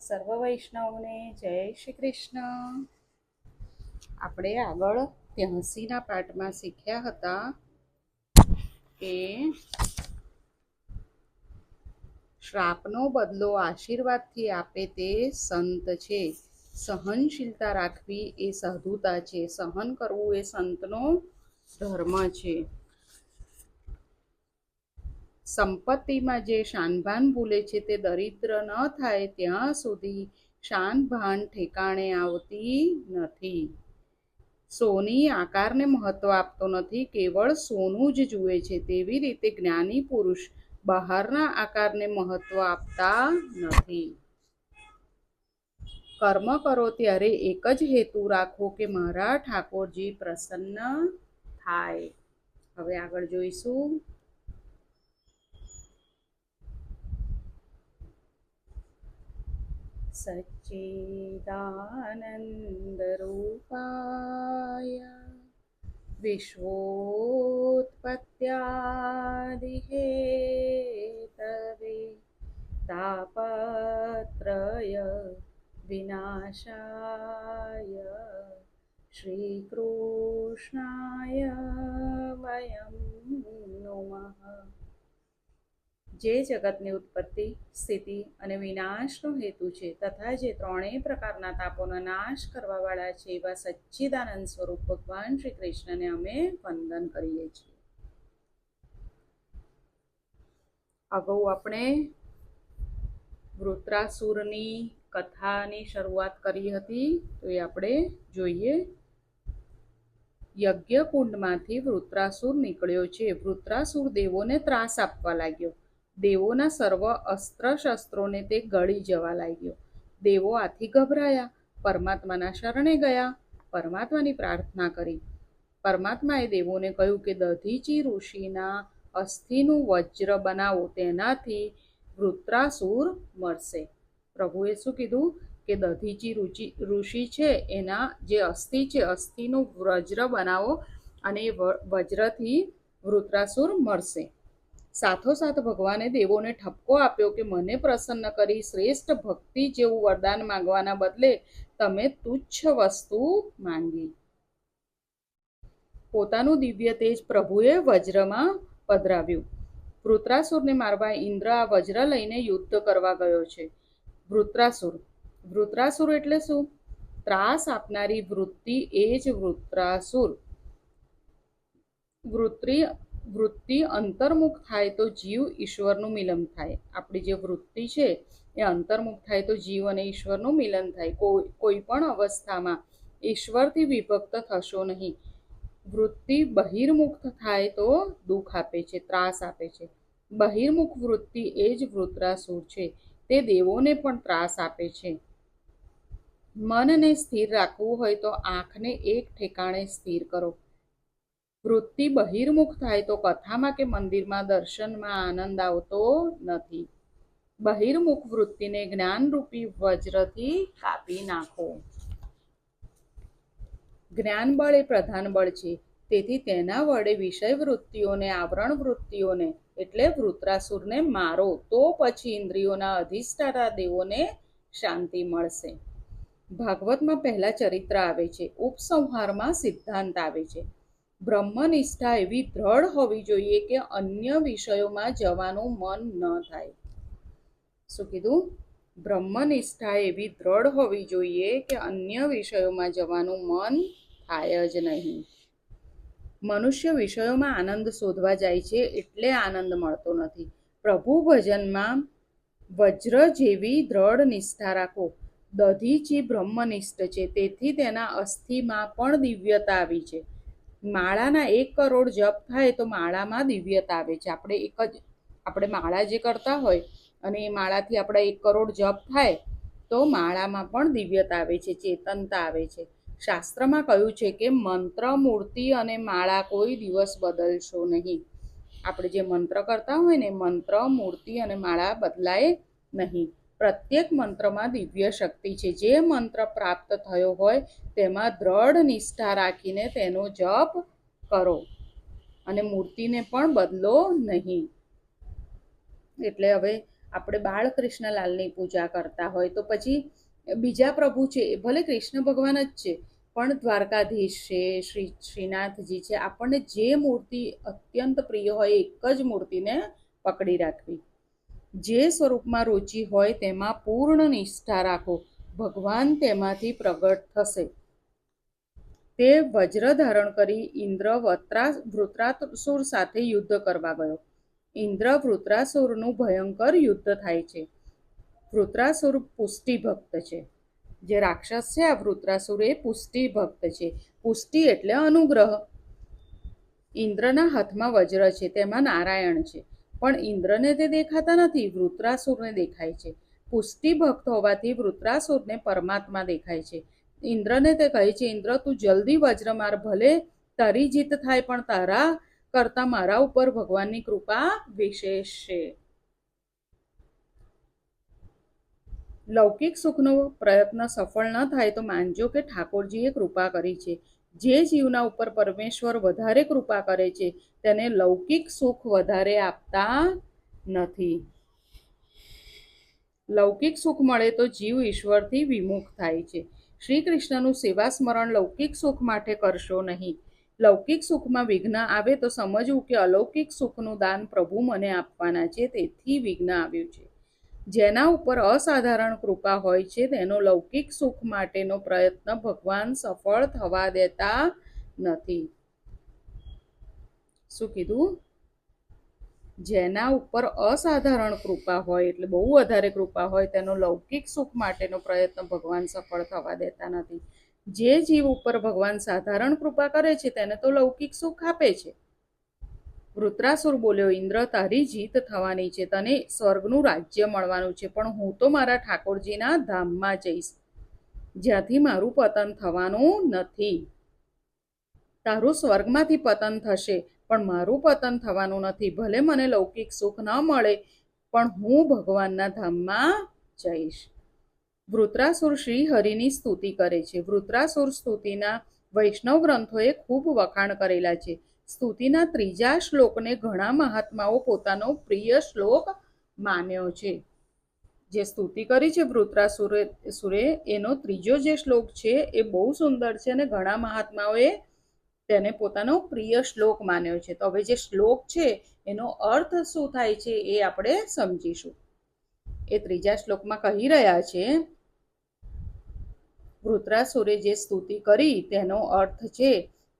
સર્વ વૈષ્ણવને જય શ્રી કૃષ્ણ. આપણે આગળ 83ના પાઠમાં શીખ્યા હતા કે શ્રાપનો બદલો આશીર્વાદથી આપે તે સંત છે. સહનશીલતા રાખવી એ સાધુતા છે. સહન કરવું એ સંતનો ધર્મ છે. સંપત્તિમાં જે શાનભાન ભૂલે છે તે દરિદ્ર ન થાય ત્યાં સુધી શાનભાન ઠેકાણે આવતી નથી. સોની આકારને મહત્વ આપતો નથી, કેવળ સોનું જ જુએ છે. તેવી રીતે જ્ઞાની પુરુષ બહારના આકારને મહત્વ આપતા નથી. કર્મ કરો ત્યારે એક જ હેતુ રાખો કે મારા ઠાકોરજી પ્રસન્ન થાય. હવે આગળ જોઈશું. સચ્ચિદાનંદ રૂપાય વિશ્વોત્પત્યાદિ હેતવે તાપત્રય વિનાશાય શ્રી કૃષ્ણાય વયમ નમઃ. જે જગતની ઉત્પત્તિ, સ્થિતિ અને વિનાશનો હેતુ છે તથા જે ત્રણેય પ્રકારના તાપોનો નાશ કરવાવાળા છે એવા સચ્ચિદાનંદ સ્વરૂપ ભગવાન શ્રી કૃષ્ણને અમે વંદન કરીએ છીએ. અગાઉ આપણે વૃત્રાસુરની કથાની શરૂઆત કરી હતી, તો એ આપણે જોઈએ. યજ્ઞકુંડમાંથી વૃત્રાસુર નીકળ્યો છે. વૃત્રાસુર દેવોને ત્રાસ આપવા લાગ્યો. દેવોના સર્વ અસ્ત્ર શસ્ત્રોને તે ગળી જવા લાગ્યો. દેવો આથી ગભરાયા, પરમાત્માના શરણે ગયા, પરમાત્માની પ્રાર્થના કરી. પરમાત્માએ દેવોને કહ્યું કે દધીચી ઋષિના અસ્થિનું વજ્ર બનાવો, તેનાથી વૃત્રાસુર મરશે. પ્રભુએ શું કીધું કે દધીચી ઋષિ છે એના જે અસ્થિ છે, અસ્થિનું વજ્ર બનાવો અને એ વજ્રથી વૃત્રાસુર મરશે. સાથોસાથ ભગવાને દેવોને ઠપકો આપ્યો કે મને પ્રસન્ન કરી શ્રેષ્ઠ ભક્તિ જેવું વરદાન માંગવાના બદલે તમે તુચ્છ વસ્તુ માંગી. પોતાનું દિવ્ય તેજ પ્રભુએ વજ્રમાં પધરાવ્યું. વૃત્રાસુરને મારવા ઇન્દ્ર આ વજ્ર લઈને યુદ્ધ કરવા ગયો છે. વૃત્રાસુર એટલે શું? ત્રાસ આપનારી વૃત્તિ એ જ વૃત્રાસુર. વૃત્તિ અંતર્મુખ થાય તો જીવ ઈશ્વરનું મિલન થાય. આપણી જે વૃત્તિ છે એ અંતર્મુખ થાય તો જીવ અને ઈશ્વરનું મિલન થાય. કોઈ પણ અવસ્થામાં ઈશ્વરથી વિભક્ત થશો નહીં. વૃત્તિ બહિર્મુખ થાય તો દુઃખ આપે છે, ત્રાસ આપે છે. બહિર્મુખ વૃત્તિ એ જ વૃત્રાસુર છે. તે દેવોને પણ ત્રાસ આપે છે. મનને સ્થિર રાખવું હોય તો આંખને એક ઠેકાણે સ્થિર કરો. વૃત્તિ બહિર્મુખ થાય તો કથામાં કે મંદિરમાં દર્શનમાં આનંદ આવતો નથી. બહિર્મુખ વૃત્તિને જ્ઞાનરૂપી વજ્રથી કાપી નાખો. જ્ઞાન બળ એ પ્રધાન બળ છે. તેથી તેના વડે વિષય વૃત્તિઓને, આવરણ વૃત્તિઓને એટલે વૃત્રાસુરને મારો, તો પછી ઇન્દ્રિયોના અધિષ્ઠાતા દેવોને શાંતિ મળશે. ભાગવતમાં પહેલા ચરિત્ર આવે છે, ઉપસંહારમાં સિદ્ધાંત આવે છે. બ્રહ્મનિષ્ઠા એવી દ્રઢ હોવી જોઈએ કે અન્ય વિષયોમાં જવાનું મન ન થાય. શું કીધું? બ્રહ્મનિષ્ઠા એવી દ્રઢ હોવી જોઈએ કે અન્ય વિષયોમાં જવાનું મન થાય જ નહીં. મનુષ્ય વિષયોમાં આનંદ શોધવા જાય છે એટલે આનંદ મળતો નથી. પ્રભુ ભજનમાં વજ્ર જેવી દ્રઢ નિષ્ઠા રાખો. દધીચી બ્રહ્મનિષ્ઠ છે, તેથી તેના અસ્થિમાં પણ દિવ્યતા આવી છે. માળાના 1 કરોડ જપ થાય તો માળામાં દિવ્યતા આવે છે. આપણે માળા જે કરતા હોય અને એ માળાથી આપણા 1 કરોડ જપ થાય તો માળામાં પણ દિવ્યતા આવે છે, ચેતનતા આવે છે. શાસ્ત્રમાં કહ્યું છે કે મંત્ર, મૂર્તિ અને માળા કોઈ દિવસ બદલશો નહીં. આપણે જે મંત્ર કરતા હોય ને, મંત્ર, મૂર્તિ અને માળા બદલાય નહીં. પ્રત્યેક મંત્રમાં દિવ્ય શક્તિ છે. જે મંત્ર પ્રાપ્ત થયો હોય તેમાં દ્રઢ નિષ્ઠા રાખીને તેનો જપ કરો અને મૂર્તિને પણ બદલો નહીં. એટલે હવે આપણે બાળકૃષ્ણલાલની પૂજા કરતા હોય તો પછી બીજા પ્રભુ છે એ ભલે કૃષ્ણ ભગવાન જ છે, પણ દ્વારકાધીશ છે, શ્રીનાથજી છે, આપણને જે મૂર્તિ અત્યંત પ્રિય હોય એક જ મૂર્તિને પકડી રાખવી. જે સ્વરૂપમાં રુચિ હોય તેમાં પૂર્ણ નિષ્ઠા રાખો, ભગવાન તેમાંથી પ્રગટ થશે. તે વજ્ર ધારણ કરી ઇન્દ્ર વૃત્રાસુર સાથે યુદ્ધ કરવા ગયો. ઇન્દ્ર વૃત્રાસુરનું ભયંકર યુદ્ધ થાય છે. વૃત્રાસુર પુષ્ટિ ભક્ત છે. જે રાક્ષસ છે આ વૃત્રાસુર એ પુષ્ટિ ભક્ત છે. પુષ્ટિ એટલે અનુગ્રહ. ઇન્દ્રના હાથમાં વજ્ર છે, તેમાં નારાયણ છે, પણ ઇન્દ્રને તે દેખાતા નથી, વૃત્રાસુરને દેખાય છે. પુષ્ટિ ભક્ત હોવાથી વૃત્રાસુરને પરમાત્મા દેખાય છે. ઇન્દ્રને તે કહે છે, ઇન્દ્ર તું જલ્દી વજ્ર માર, ભલે તારી જીત થાય, પણ તારા કરતા મારા ઉપર ભગવાનની કૃપા વિશેષ છે. લૌકિક સુખનો પ્રયત્ન સફળ ન થાય તો માનજો કે ઠાકોરજીએ કૃપા કરી છે. જે જીવના ઉપર પરમેશ્વર વધારે કૃપા કરે છે તેને લૌકિક સુખ વધારે આપતા નથી. લૌકિક સુખ મળે તો જીવ ઈશ્વરથી વિમુખ થાય છે. શ્રી કૃષ્ણનું સેવા સ્મરણ લૌકિક સુખ માટે કરશો નહીં. લૌકિક સુખમાં વિઘ્ન આવે તો સમજવું કે અલૌકિક સુખનું દાન પ્રભુ મને આપવાના છે, તેથી વિઘ્ન આવ્યું છે. જેના ઉપર અસાધારણ કૃપા હોય છે તેનો લૌકિક સુખ માટેનો પ્રયત્ન ભગવાન સફળ થવા દેતા નથી. શું કીધું? જેના ઉપર અસાધારણ કૃપા હોય એટલે બહુ વધારે કૃપા હોય તેનો લૌકિક સુખ માટેનો પ્રયત્ન ભગવાન સફળ થવા દેતા નથી. જે જીવ ઉપર ભગવાન સાધારણ કૃપા કરે છે તેને તો લૌકિક સુખ આપે છે. વૃત્રાસુર બોલ્યો, ઇન્દ્ર તારી જીત થવાની છે, તને સ્વર્ગનું રાજ્ય મળવાનું છે, પણ હું તો મારા ઠાકોરજીના ધામમાં જઈશ, જ્યાંથી મારું પતન થવાનું નથી. તારું સ્વર્ગમાંથી પતન થશે પણ મારું પતન થવાનું નથી. ભલે મને લૌકિક સુખ ન મળે પણ હું ભગવાનના ધામમાં જઈશ. વૃત્રાસુર શ્રી હરિની સ્તુતિ કરે છે. વૃત્રાસુર સ્તુતિના વૈષ્ણવ ગ્રંથોએ ખૂબ વખાણ કરેલા છે. સ્તુતિના 3જા શ્લોકને ઘણા મહાત્માઓ પોતાનો પ્રિય શ્લોક માન્યો છે. જે સ્તુતિ કરી છે વૃત્રાસુરે એનો 3જો જે શ્લોક છે એ બહુ સુંદર છે અને ઘણા મહાત્માઓએ તેને પોતાનો પ્રિય શ્લોક માન્યો છે. તો હવે જે શ્લોક છે એનો અર્થ શું થાય છે એ આપણે સમજીશું. એ 3જા શ્લોકમાં કહી રહ્યા છે, વૃત્રાસુરે જે સ્તુતિ કરી તેનો અર્થ છે,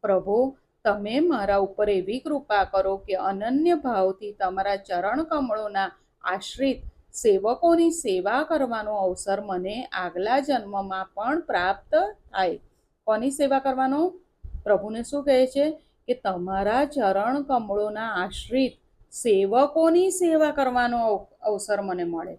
પ્રભુ તમે મારા ઉપર એવી કૃપા કરો કે અનન્ય ભાવથી તમારા ચરણ કમળોના આશ્રિત સેવકોની સેવા કરવાનો અવસર મને આગલા જન્મમાં પણ પ્રાપ્ત થાય. કોની સેવા કરવાનો? પ્રભુને શું કહે છે કે તમારા ચરણ કમળોના આશ્રિત સેવકોની સેવા કરવાનો અવસર મને મળે.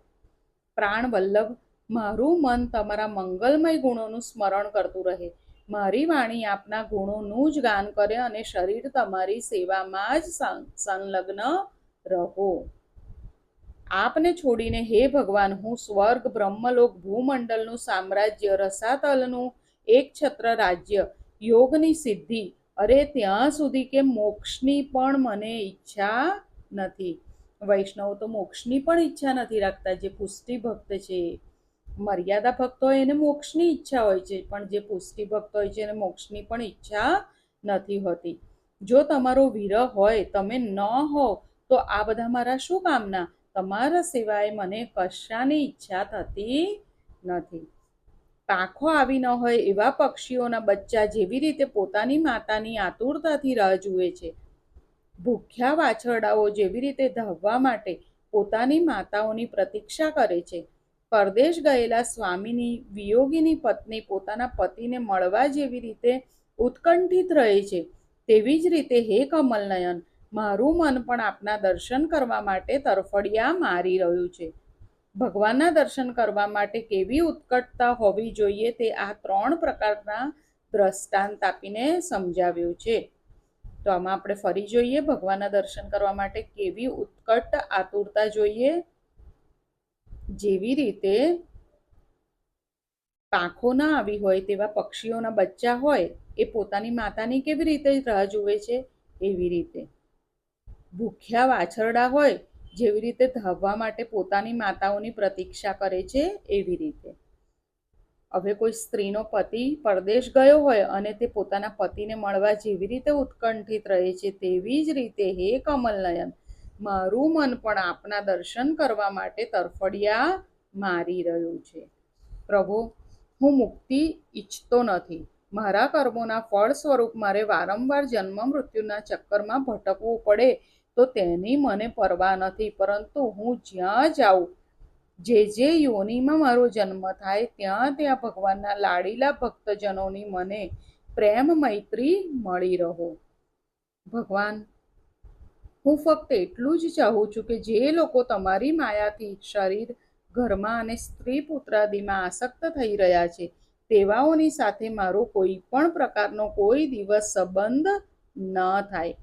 પ્રાણ વલ્લભ મારું મન તમારા મંગલમય ગુણોનું સ્મરણ કરતું રહે, મારી વાણી આપના ગુણોનું જ ગાન કરે અને શરીર તમારી સેવામાં જ સંલગ્ન રહો. આપને છોડીને હે ભગવાન હું સ્વર્ગ, બ્રહ્મલોક, ભૂમંડળનું સામ્રાજ્ય, રસાતલનું એક છત્ર રાજ્ય, યોગની સિદ્ધિ, અરે ત્યાં સુધી કે મોક્ષની પણ મને ઈચ્છા નથી. વૈષ્ણવ તો મોક્ષની પણ ઈચ્છા નથી રાખતા. જે પુષ્ટિ ભક્ત છે, મર્યાદા ભક્ત હોય એને મોક્ષની ઈચ્છા હોય છે, પણ જે પુષ્ટિ ભક્ત હોય છે એને મોક્ષની પણ ઈચ્છા નથી હોતી. જો તમારો વિરહ હોય, તમે ન હો તો આ બધા મારા શું કામના? તમારા સિવાય મને કશાની ઈચ્છા થતી નથી. પાંખો આવી ન હોય એવા પક્ષીઓના બચ્ચા જેવી રીતે પોતાની માતાની આતુરતાથી રાહ જુએ છે, ભૂખ્યા વાછરડાઓ જેવી રીતે ધાવવા માટે પોતાની માતાઓની પ્રતીક્ષા કરે છે, પરદેશ ગયેલા સ્વામીની વિયોગીની પત્ની પોતાના પતિને મળવા જેવી રીતે ઉત્કંઠિત રહે છે, તેવી જ રીતે હે કમલનયન મારું મન પણ આપના દર્શન કરવા માટે તરફડિયા મારી રહ્યું છે. ભગવાનના દર્શન કરવા માટે કેવી ઉત્કટતા હોવી જોઈએ તે આ 3 પ્રકારના દ્રષ્ટાંત આપીને સમજાવ્યું છે. તો આમાં આપણે ફરી જોઈએ, ભગવાનના દર્શન કરવા માટે કેવી ઉત્કટ આતુરતા જોઈએ. જેવી રીતે પાંખો ના આવી હોય તેવા પક્ષીઓના બચ્ચા હોય એ પોતાની માતાની કેવી રીતે રાહ જુએ છે, એવી રીતે ભૂખ્યા વાછરડા હોય જેવી રીતે ધાવવા માટે પોતાની માતાઓની પ્રતીક્ષા કરે છે એવી રીતે. હવે કોઈ સ્ત્રીનો પતિ પરદેશ ગયો હોય અને તે પોતાના પતિને મળવા જેવી રીતે ઉત્કંઠિત રહે છે, તેવી જ રીતે હે કમલનયન, મારું મન પણ આપના દર્શન કરવા માટે તરફડિયા મારી રહ્યું છે. પ્રભુ, હું મુક્તિ ઈચ્છતો નથી. મારા કર્મોના ફળ સ્વરૂપ મારે વારંવાર જન્મ મૃત્યુના ચક્કરમાં ભટકવું પડે તો તેની મને પરવા નથી, પરંતુ હું જ્યાં જાઉં, જે યોનિમાં મારો જન્મ થાય, ત્યાં ત્યાં ભગવાનના લાડીલા ભક્તજનોની મને પ્રેમ મૈત્રી મળી રહો. ભગવાન, હું ફક્ત એટલું જ ચાહું છું કે જે લોકો તમારી માયાથી શરીર, ઘરમાં અને સ્ત્રી પુત્રાદિમાં આસક્ત થઈ રહ્યા છે, તેવાઓની સાથે મારો કોઈ પણ પ્રકારનો કોઈ દિવસ સંબંધ ન થાય.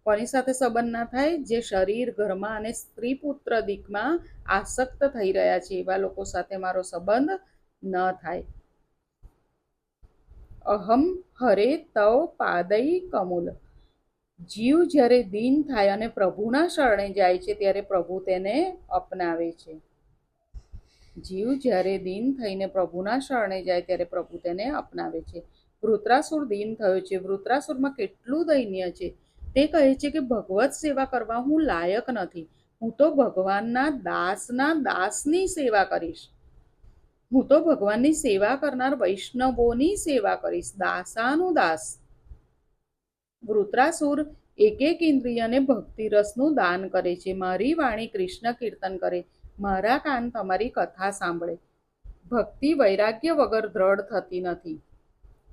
કોની સાથે સંબંધ ના થાય? જે શરીર, ઘરમાં અને સ્ત્રી પુત્રાદિકમાં આસક્ત થઈ રહ્યા છે એવા લોકો સાથે મારો સંબંધ ન થાય. અહમ હરે તવ પાદૈ કમુલ. જીવ જ્યારે દીન થાય અને પ્રભુના શરણે જાય છે ત્યારે પ્રભુ તેને અપનાવે છે. જીવ જ્યારે દીન થઈને પ્રભુના શરણે જાય ત્યારે પ્રભુ તેને અપનાવે છે. વૃત્રાસુર દીન થયો છે. વૃત્રાસુરમાં કેટલું દૈન્ય છે. તે કહે છે કે ભગવત સેવા કરવા હું લાયક નથી. હું તો ભગવાનના દાસના દાસની સેવા કરીશ. હું તો ભગવાનની સેવા કરનાર વૈષ્ણવોની સેવા કરીશ. દાસાનું દાસ. વૃત્રાસુર એક એક ઇન્દ્રિયને ભક્તિરસનું દાન કરે છે. મારી વાણી કૃષ્ણ કીર્તન કરે, મારા કાન તમારી કથા સાંભળે. ભક્તિ વૈરાગ્ય વગર દ્રઢ થતી નથી.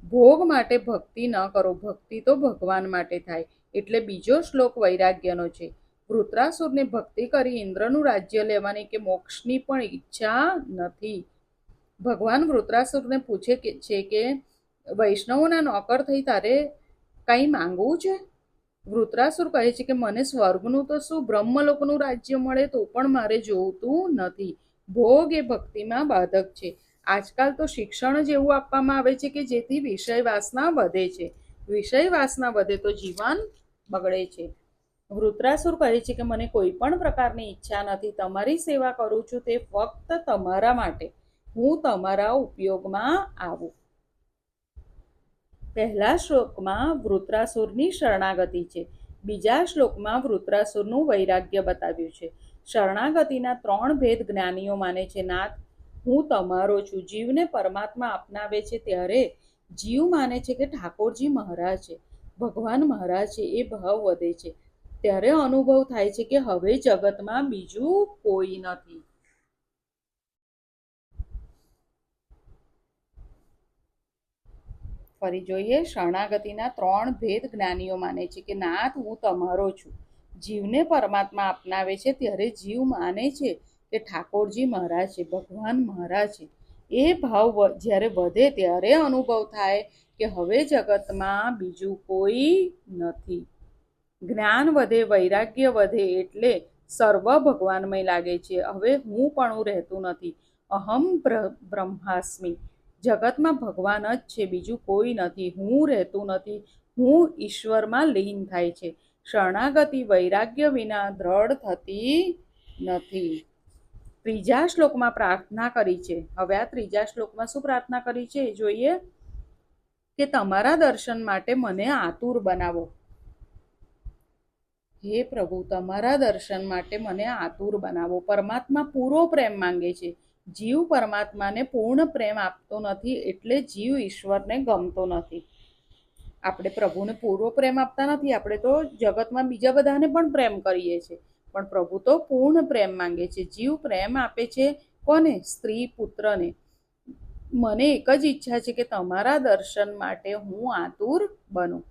ભોગ માટે ભક્તિ ન કરો, ભક્તિ તો ભગવાન માટે થાય. એટલે બીજો શ્લોક વૈરાગ્યનો છે. વૃત્રાસુરને ભક્તિ કરી ઇન્દ્રનું રાજ્ય લેવાની કે મોક્ષની પણ ઈચ્છા નથી. ભગવાન વૃત્રાસુરને પૂછે છે કે વૈષ્ણવોના નોકર થઈ તારે કંઈ માંગવું છે? વૃત્રાસુર કહે છે કે મને સ્વર્ગનું તો શું, બ્રહ્મલોકનું રાજ્ય મળે તો પણ મારે જોતું નથી. ભોગ એ ભક્તિમાં બાધક છે. આજકાલ તો શિક્ષણ જ એવું આપવામાં આવે છે કે જેથી વિષય વાસના વધે છે. વિષય વાસના વધે તો જીવન બગડે છે. વૃત્રાસુર કહે છે કે મને કોઈ પણ પ્રકારની ઈચ્છા નથી. તમારી સેવા કરું છું તે ફક્ત તમારા માટે. હું તમારા ઉપયોગમાં આવું. પહેલા શ્લોકમાં વૃત્રાસુરની શરણાગતિ છે. બીજા શ્લોકમાં વૃત્રાસુરનું વૈરાગ્ય બતાવ્યું છે. શરણાગતિના 3 ભેદ જ્ઞાનીઓ માને છે. નાથ, હું તમારો છું. જીવને પરમાત્મા અપનાવે છે ત્યારે જીવ માને છે કે ઠાકોરજી મહારાજ છે, ભગવાન મહારાજ છે. એ ભાવ વધે છે. ત્યારે અનુભવ થાય છે કે હવે જગતમાં બીજું કોઈ નથી. ફરી જોઈએ. શરણાગતિના 3 ભેદ જ્ઞાનીઓ માને છે કે નાથ, હું તમારો છું. જીવને પરમાત્મા અપનાવે છે ત્યારે જીવ માને છે કે ઠાકોરજી મહારાજ છે, ભગવાન મહારાજ છે. એ ભાવ જ્યારે વધે ત્યારે અનુભવ થાય કે હવે જગતમાં બીજું કોઈ નથી. જ્ઞાન વધે, વૈરાગ્ય વધે એટલે સર્વ ભગવાનમય લાગે છે. હવે હું પણ રહેતું નથી. અહમ બ્રહ્માસ્મિ. જગતમાં ભગવાન જ છે, બીજું કોઈ નથી. હું રહેતું નથી. હું ઈશ્વરમાં લીન થાય છે. શરણાગતિ વૈરાગ્ય વિના દ્રઢ થતી નથી. ત્રીજા શ્લોકમાં પ્રાર્થના કરી છે. હવે આ ત્રીજા શ્લોકમાં શું પ્રાર્થના કરી છે એ જોઈએ કે તમારા દર્શન માટે મને આતુર બનાવો. હે પ્રભુ, તમારા દર્શન માટે મને આતુર બનાવો. પરમાત્મા પૂરો પ્રેમ માંગે છે. જીવ પરમાત્માને પૂર્ણ પ્રેમ આપતો નથી, એટલે જીવ ઈશ્વરને ગમતો નથી. આપણે પ્રભુને પૂરો પ્રેમ આપતા નથી. આપણે તો જગતમાં બીજા બધાને પણ પ્રેમ કરીએ છીએ, પણ પ્રભુ તો પૂર્ણ પ્રેમ માંગે છે. જીવ પ્રેમ આપે છે કોને? સ્ત્રી પુત્રને. મને એક જ ઈચ્છા છે કે તમારા દર્શન માટે હું આતુર બનું.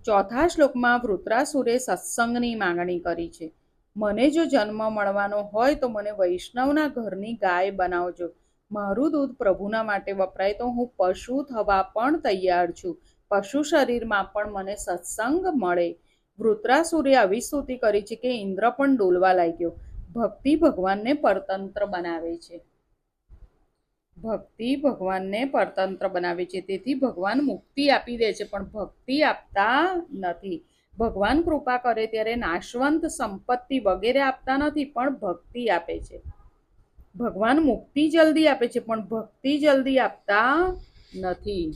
ચોથા શ્લોકમાં વૃત્રાસુરે સત્સંગની માંગણી કરી છે. મને જો જન્મ મળવાનો હોય તો મને વૈષ્ણવના ઘરની ગાય બનાવજો. મારું દૂધ પ્રભુના માટે વપરાય તો હું પશુ થવા પણ તૈયાર છું. પશુ શરીરમાં પણ મને સત્સંગ મળે. વૃત્રાસુરે આવી સ્તુતિ કરી છે કે ઇન્દ્ર પણ ડોલવા લાગ્યો. ભક્તિ ભગવાનને પરતંત્ર બનાવે છે. ભક્તિ ભગવાનને પરતંત્ર બનાવે છે. તેથી ભગવાન મુક્તિ આપી દે છે પણ ભક્તિ આપતા નથી. ભગવાન કૃપા કરે ત્યારે નાશવંત સંપત્તિ વગેરે આપતા નથી, પણ ભક્તિ આપે છે. ભગવાન મુક્તિ જલ્દી આપે છે, પણ ભક્તિ જલ્દી આપતા નથી.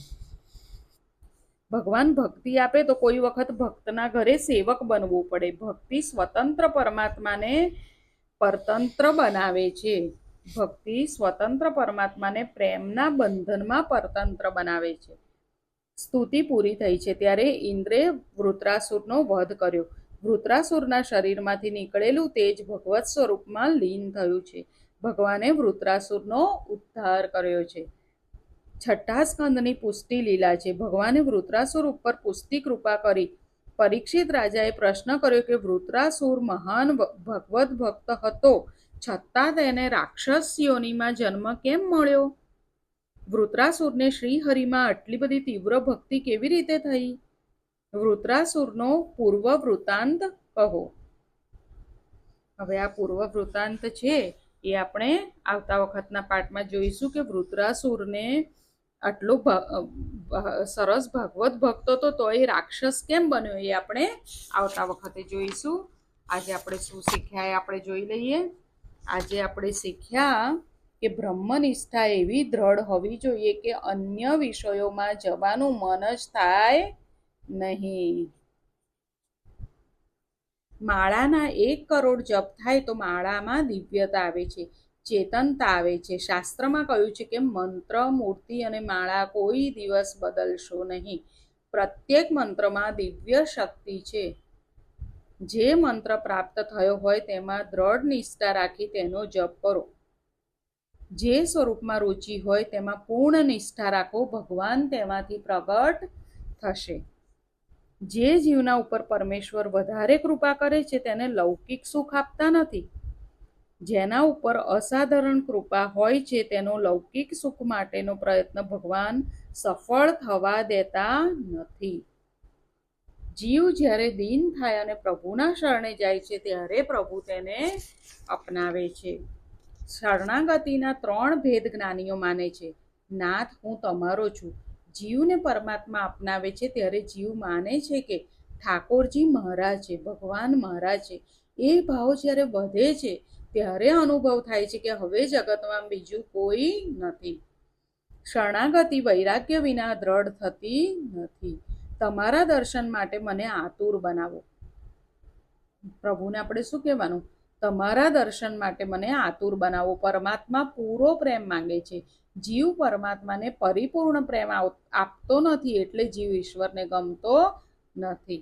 ભગવાન ભક્તિ આપે તો કોઈ વખત ભક્તના ઘરે સેવક બનવું પડે. ભક્તિ સ્વતંત્ર પરમાત્માને પરતંત્ર બનાવે છે. ભક્તિ સ્વતંત્ર પરમાત્માને પ્રેમના બંધનમાં પરતંત્ર બનાવે છે. સ્તુતિ પૂરી થઈ છે ત્યારે ઇન્દ્રે વૃત્રાસુરનો વધ કર્યો. વૃત્રાસુરના શરીરમાંથી નીકળેલું તેજ ભગવત સ્વરૂપમાં લીન થયું છે. ભગવાને વૃત્રાસુરનો ઉદ્ધાર કર્યો છે. છઠ્ઠા સ્કંદની પુષ્ટિ લીલા છે. ભગવાને વૃત્રાસુર ઉપર પુષ્ટિ કૃપા કરી. પરીક્ષિત રાજાએ પ્રશ્ન કર્યો કે વૃત્રાસુર મહાન ભગવત ભક્ત હતો, છતાં તેને રાક્ષસ યોનિમાં જન્મ કેમ મળ્યો? વૃત્રાસુરને શ્રીહરિમાં આટલી બધી તીવ્ર ભક્તિ કેવી રીતે થઈ? વૃત્રાસુરનો પૂર્વ વૃત્તાંત કહો. હવે આ પૂર્વ વૃત્તાંત છે એ આપણે આવતા વખતના પાઠમાં જોઈશું કે વૃત્રાસુરને આટલો સરસ ભાગવત ભક્ત હતો તો એ રાક્ષસ કેમ બન્યો એ આપણે આવતા વખતે જોઈશું. આજે આપણે શું શીખ્યા એ આપણે જોઈ લઈએ. આજે આપણે શીખ્યા કે બ્રહ્મનિષ્ઠા એવી દ્રઢ હોવી જોઈએ કે અન્ય વિષયોમાં જવાનું મન જ થાય નહીં. માળાના 1 કરોડ જપ થાય તો માળામાં દિવ્યતા આવે છે, ચેતનતા આવે છે. શાસ્ત્રમાં કહ્યું છે કે મંત્ર, મૂર્તિ અને માળા કોઈ દિવસ બદલશો નહીં. પ્રત્યેક મંત્રમાં દિવ્ય શક્તિ છે. જે મંત્ર પ્રાપ્ત થયો હોય તેમાં દ્રઢ નિષ્ઠા રાખી તેનો જપ કરો. જે સ્વરૂપમાં રુચિ હોય તેમાં પૂર્ણ નિષ્ઠા રાખો. ભગવાન તેમાંથી પ્રગટ થશે. જે જીવના ઉપર પરમેશ્વર વધારે કૃપા કરે છે તેને લૌકિક સુખ આપતા નથી. જેના ઉપર અસાધારણ કૃપા હોય છે તેનો લૌકિક સુખ માટેનો પ્રયત્ન ભગવાન સફળ થવા દેતા નથી. જીવ જ્યારે દીન થાય અને પ્રભુના શરણે જાય છે ત્યારે પ્રભુ તેને અપનાવે છે. શરણાગતિના 3 ભેદ જ્ઞાનીઓ માને છે. નાથ, હું તમારો છું. જીવને પરમાત્મા અપનાવે છે ત્યારે જીવ માને છે કે ઠાકોરજી મારા છે, ભગવાન મારા છે. એ ભાવ જ્યારે વધે છે ત્યારે અનુભવ થાય છે કે હવે જગતમાં બીજું કોઈ નથી. શરણાગતિ વૈરાગ્ય વિના દ્રઢ થતી નથી. તમારા દર્શન માટે મને આતુર બનાવો. પ્રભુને આપણે શું કહેવાનું? તમારા દર્શન માટે મને આતુર બનાવો. પરમાત્મા પૂરો પ્રેમ માંગે છે. જીવ પરમાત્માને પરિપૂર્ણ પ્રેમ આપતો નથી, એટલે જીવ ઈશ્વરને ગમતો નથી.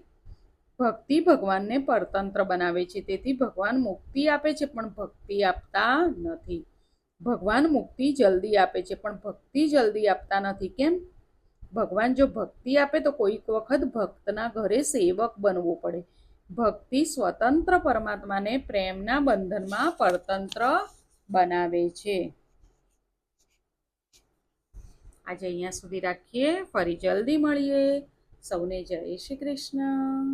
ભક્તિ ભગવાનને પરતંત્ર બનાવે છે. તેથી ભગવાન મુક્તિ આપે છે પણ ભક્તિ આપતા નથી. ભગવાન મુક્તિ જલ્દી આપે છે પણ ભક્તિ જલ્દી આપતા નથી. કેમ? ભગવાન જો ભક્તિ આપે તો કોઈક વખત ભક્તના ઘરે સેવક બનવું પડે. ભક્તિ સ્વતંત્ર પરમાત્માને પ્રેમના બંધનમાં પરતંત્ર બનાવે છે. આજે અહીંયા સુધી રાખીએ. ફરી જલ્દી મળીએ. સૌને જય શ્રી કૃષ્ણ.